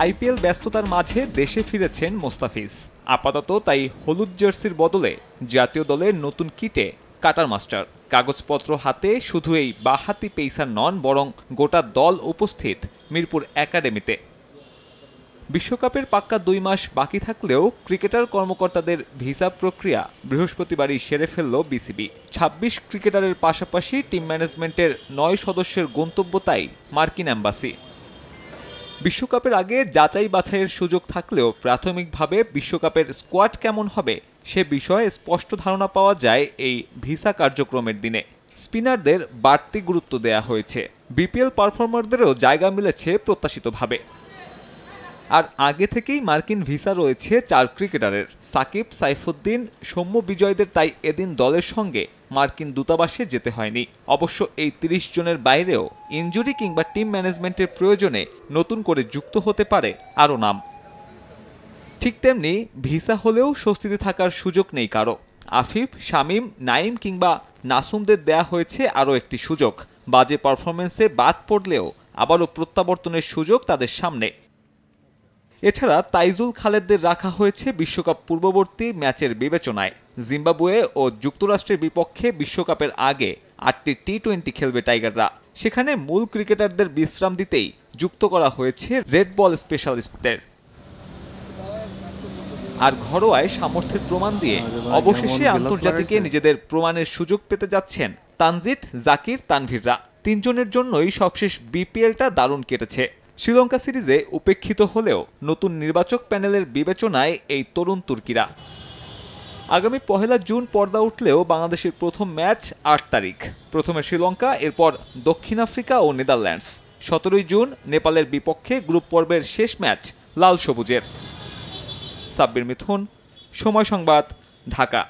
IPL ব্যস্ততার মাঝে দেশে ফিরেছেন মোস্তাফিজ। আপাতত তাই হলুদ জার্সির বদলে জাতীয় দলের নতুন কিটে কাটার মাস্টার। কাগজপত্র হাতে শুধু এই বাঁহাতি পেসার নন, বরং গোটা দল উপস্থিত মিরপুর একাডেমিতে। বিশ্বকাপের পাক্কা 2 মাস বাকি থাকলেও ক্রিকেটার কর্মকর্তাদের ভিসা প্রক্রিয়া বৃহস্পতিবারই সেরে ফেলল বিসিবি। 26 ক্রিকেটারের পাশাপাশি টিম ম্যানেজমেন্টের 9 সদস্যের গন্তব্য তাই মার্কিন অ্যাম্বাসি। বিশ্বকাপের আগে যাচাই বাছাইয়ের সুযোগ থাকলেও প্রাথমিকভাবে বিশ্বকাপের স্কোয়াড কেমন হবে সে বিষয়ে স্পষ্ট ধারণা পাওয়া যায় এই ভিসা কার্যক্রমের দিনে। স্পিনারদের বাড়তি গুরুত্ব দেয়া হয়েছে, বিপিএল পারফর্মারদেরও জায়গা মিলেছে প্রত্যাশিতভাবে। আর আগে থেকেই মার্কিন ভিসা রয়েছে 4 ক্রিকেটারের। সাকিব, সাইফুদ্দিন, সৌম্য বিজয়দের তাই এদিন দলের সঙ্গে মার্কিন দূতাবাসে যেতে হয়নি। অবশ্য এই 30 জনের বাইরেও ইনজুরি কিংবা টিম ম্যানেজমেন্টের প্রয়োজনে নতুন করে যুক্ত হতে পারে আরও নাম। ঠিক তেমনি ভিসা হলেও স্বস্তিতে থাকার সুযোগ নেই কারো। আফিফ, শামীম, নাইম কিংবা নাসুমদের দেয়া হয়েছে আরও একটি সুযোগ। বাজে পারফরমেন্সে বাদ পড়লেও আবারও প্রত্যাবর্তনের সুযোগ তাদের সামনে। এছাড়া তাইজুল খালেদদের রাখা হয়েছে বিশ্বকাপ পূর্ববর্তী ম্যাচের বিবেচনায়। জিম্বাবুয়ে ও যুক্তরাষ্ট্রের বিপক্ষে বিশ্বকাপের আগে 8টি টি-20 খেলবে টাইগাররা। সেখানে মূল ক্রিকেটারদের বিশ্রাম দিতেই যুক্ত করা হয়েছে রেড বল স্পেশালিস্টদের। আর ঘরোয়ায় সামর্থ্যের প্রমাণ দিয়ে অবশেষে আন্তর্জাতিকে নিজেদের প্রমাণের সুযোগ পেতে যাচ্ছেন তানজিদ, জাকির, তানভীররা। 3 জনের জন্যই সবশেষ বিপিএলটা দারুণ কেটেছে। শ্রীলঙ্কা সিরিজে উপেক্ষিত হলেও নতুন নির্বাচক প্যানেলের বিবেচনায় এই তরুণ তুর্কিরা। আগামী 1 জুন পর্দা উঠলেও বাংলাদেশের প্রথম ম্যাচ 8 তারিখ। প্রথমে শ্রীলঙ্কা, এরপর দক্ষিণ আফ্রিকা ও নেদারল্যান্ডস। 17 জুন নেপালের বিপক্ষে গ্রুপ পর্বের শেষ ম্যাচ লাল সবুজের। সাব্বির মিথুন, সময় সংবাদ, ঢাকা।